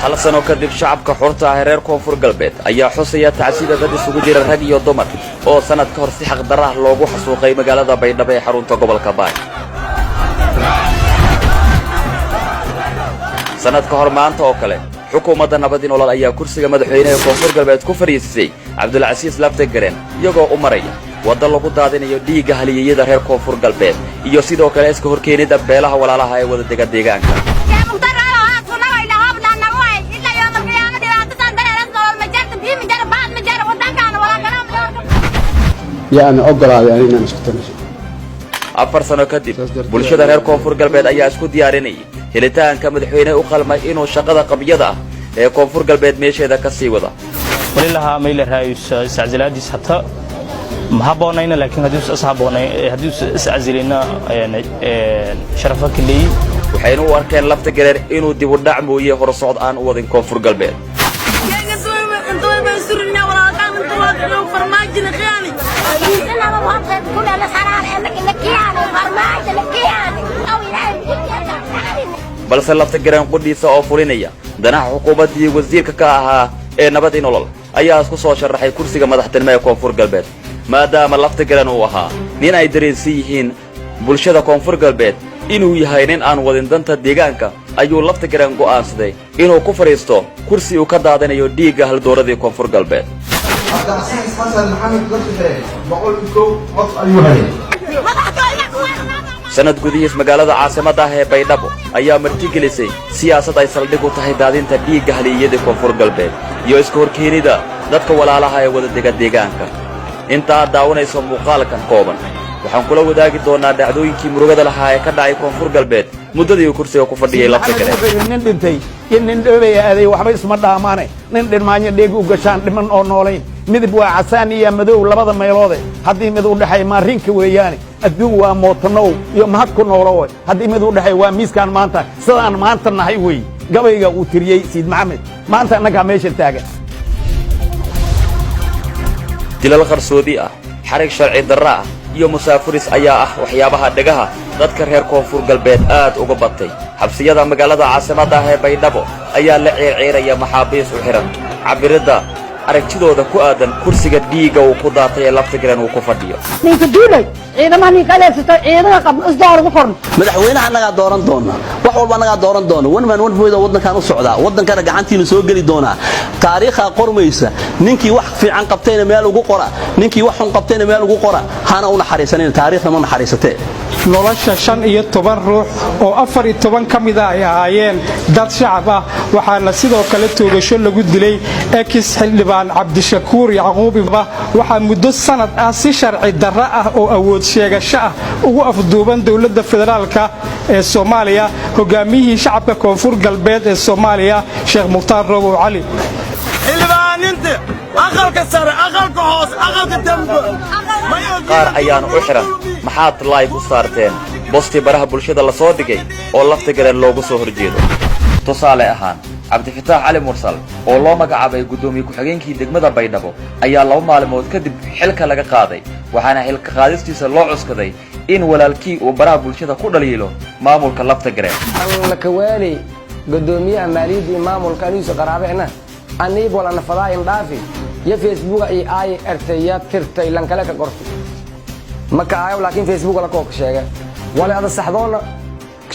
hal sano kadib shacabka xorta ah reer koonfur galbeed ayaa xusaya tacsiida dad isugu jira rag iyo dumar oo sanad ka hor si xaq darro ah loogu xasuuqay magaalada Baydhabo ee xarunta gobolka Baay. sanad ka hor maanta oo kale xukuumadda nabadii nolol ayaa kursiga madaxweynaha koonfur galbeed ku fariisay Cabdulcasiis Laftagareen iyagoo u maraya wada lagu daadinayo dhiiga haliyada reer koonfur galbeed iyo sidoo kale iska horkeenida beelaha walaalaha ee wada deegaanka. يعني أقرأ يعني أنا مسكتني. afar sano kadib bulshada reer koonfur galbeed ayaa isku diyaarinay helitaanka madaxweyne u qalmay inuu shaqada qabyada ah ee koonfur galbeed meesheeda ka sii wada. walilaha meel raayis saczilaadis hatta ma haboonayna laakiin hadii saczilina sharafa kaliye waxaynu u arkeen Laftagareen inuu dib u dhac mooyee hor socod aan u wadin koonfur galbeed. balse Laftagareen qudhiisa oo fulinaya danaha xukuumadii wasiirka ka ahaa ee nabadii nolol ayaa isku soo sharaxay kursiga madaxtinimo ee koonfur galbeed maadaama Laftagareen uu ahaa nin ay dareensan yihiin bulshada koonfur galbeed inuu yahay nin aan wadin danta deegaanka ayuu Laftagareen go'aansaday inuu ku fariisto kursi uu ka daadanayo dhiiga haldooradii koonfur galbeed. sanad gudihiis magaalada caasimada ah ee Baydhabo ayaa martigelisay siyaasad ay saldhig u tahay daadinta dhiiga haliyada koonfur galbeed iyo iska horkeenida dadka walaalaha ee wada deegaanka. inta daawanayso muuqaalkan kooban waxaan kula wadaagi doonaa dhacdooyinkii murugada lahaa ee ka dhacay koonfur galbeed muddadii kursiga ku fadhiyay Laftagareen. nin dhintay nin dhoobay aaday waxba isma dhaamaane nin dhirmaanya dheeg u gashaan dhiman oo noolayn midab waa casaan iyo madow labada meelood haddii mid u dhaxay maarinka weeyaan adduun waa mootanow iyo mahad ku noolow haddii mid u dhaxay waa miiskan maanta sidaan maanta nahay way gabayga uu tiriyay Siid Maxamed maanta anaga meesha taagan. dilal qarsoodi ah xarig sharci darro ah iyo musaafiris ayaa ah waxyaabaha dhagaha dadka reer koonfur galbeed aad uga batay. xabsiyada magaalada caasimada ah ee Baydhabo ayaa la ciirciiraya maxaabiis u xiran cabirada aragtidooda ku aadan kursiga dhiiga uu ku daatay ee Laftagareen uu ku fadhiyo. ninka duulay ciidamada kaleesto ciidamada qabn isdoor ugu qorn madaxweynaha naga dooran doona wax walba naga dooran doona wan fooyda wadankan u socda wadankana gacantiina soo gali doona taariikha qormaysa ninkii wax fiican qabtayna meel ugu qora ninkii wax xun qabtayna meel ugu qora hana u naxariisaneen taariikhda ma naxariisatee. nolosha 15 ruux oo 14 kamid ah ay ahaayeen dad shacab ah waxaana sidoo kale toogasho lagu dilay ex xildhibaan Cabdishakuur Yacquub waxaa muddo sanad ah si sharci darro ah oo awood sheegasho ah ugu afduuban dawladda federaalka ee Soomaaliya hogaamiyihii shacabka koonfur galbeed ee Soomaaliya Sheekh Muxtaar Robow Cali. xildhibaaninta aqalka sare aqalka hoos aqalka dambe qaar ayaan u xiran maxaad live u saarteen bosti baraha bulshada la soo dhigay oo Laftagareen loogu soo horjeedo. tusaale ahaan Cabdifataax Cali Mursal oo loo magacaabay gudoomiye ku-xigeenkii degmada Baydhabo ayaa 2 maalmood kadib xilka laga qaaday waxaana xilka qaadistiisa loo cuskaday in walaalkii uu baraha bulshada ku dhaliilo maamulka Laftagareen. la kawaali gudoomiyaha maaliyadda iyo maamulka aniisa qaraabeena aniib wala nafadaa in dhaafi ya Facebook ay RTYat tirtay lan kala ka qortay maka ayo laakiin Facebook la koob sheegay wala ada saxdoona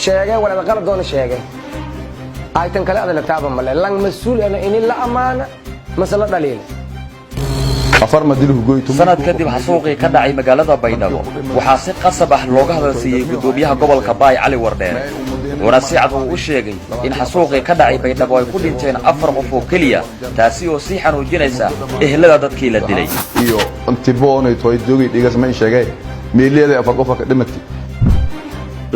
sheegay wala ada qalad doona sheegay ay tan kale ada la taaba male lan mas'uul ana in la amaana masala dhaliil sanad kadib xasuuqii ka dhacay magaalada Baydhabo waxaa si qasab ah looga hadalsiiyay gudoomiyaha gobolka Baay Cali Wardheere wana si cad u sheegay in xasuuqii ka dhacay Baydhabo ay ku dhinteen 4 qof oo kaliya taasi oo si xanuujinaysa ehelada dadkii la dilay iyo antiboonay toy joogay dhigas ma sheegay meeliyada 4 qof ka dhimatay.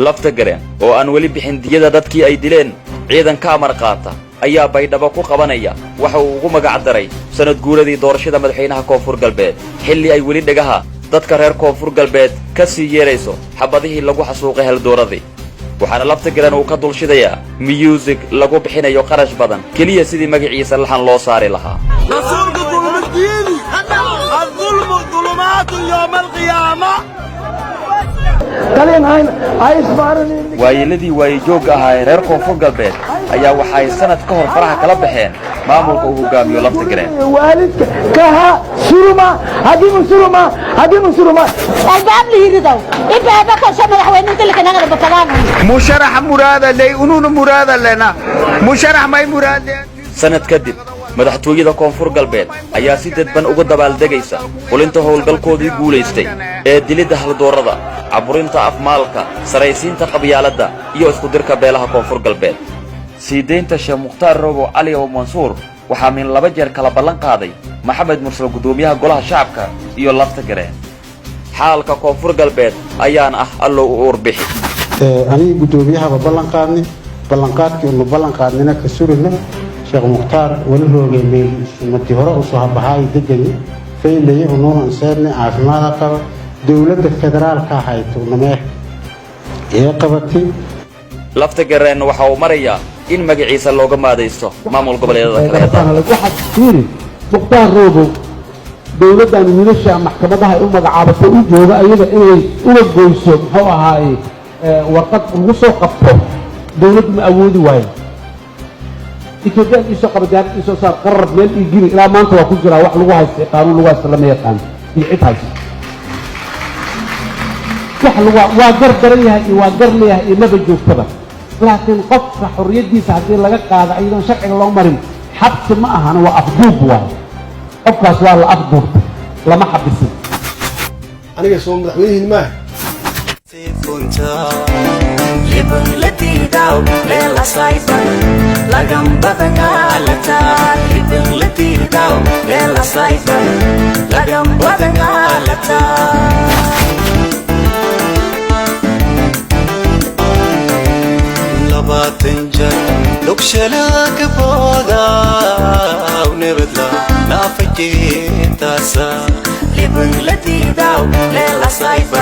Laftagareen oo aan wali bixin diyada dadkii ay dileen ciidanka amar qaata ayaa Baydhabo ku qabanaya waxa uu ugu magac daray sanad guuradii doorashada madaxweynaha koonfur galbeed xilli ay wali dhagaha dadka reer koonfur galbeed ka sii yeerayso xabadihii lagu xasuuqay haldooradii waxaana Laftagareen uu ka dulshidayaa music lagu bixinayo qarash badan kaliya sidii magaciisa lahan loo saari lahaa. rasuulka dulmadiini الظلم ظلمات يوم القيامة waayeeladii waayejoogga ahaa ee reer koonfur galbeed ayaa waxa ay sanad ka hor faraha kala baxeen maamulka uu hogaamiyo laftagareen waalidka kaha suruma hadimu suruma albaab lihidow ibaaba ka soo madaxweynaha dalka naga badadaan musharax muraada lay ununa muraada lena musharax may muraade sanad kadib madaxtooyada koonfur galbeed ayaa si dadban uga dabaaldegaysa qulinta howlgalkoodii guulaystay ee dilidda haldoorada caburinta afmaalka saraysiinta qabyaaladda iyo isku dirka beelaha koonfur galbeed sii deynta sheekh mukhtaar robow cali oo mansuur waxaa min 2 jeer kala ballan qaaday maxamed mursal gudoomiyaha golaha shacabka iyo laftagareen xaalka koonfur galbeed ayaan ah allo u urbixi aniga gudoomiyaha ballan qaadnina ka surina sheekh mukhtaar wali roogay meel mati hore u soo baxay degani feelay oo ansaarna caafimaad qaba dawladda federaalka hayto namee ee qabatay laftagareen waxa uu marayaa in magaciisa looga maadaysto maamul goboleedyada kale waxa fiiri mukhtaar robow dawladdan wiilasha maxkamadaha u magacaabatay u jooga ayaga inay uga goyso muxuu ahaay warqad ugu soo qabto dawladdu ma awoodi waayo إتجاه إيشو قبضان إيشو صار قرب من يجري إلى ما أنت وكل جرا واحد لغة قانون لغة سلمية قانون يعيدها واحد لغة واجر دريها واجر ليها ما بيجوز كذا لكن قصة حرية دي ساعتين لقى هذا أيضا شرع الله مريم حبس معها أنا وأفضوب واحد أبقى سؤال أفضوب لما حبس أنا يسوم مدحويه ما Libullati daw lela saipan lagam badanga lata libullati daw lela saipan lagam badanga lata labaatan jan lukshala kaboda unebadla naafajitasa libullati daw lela saipan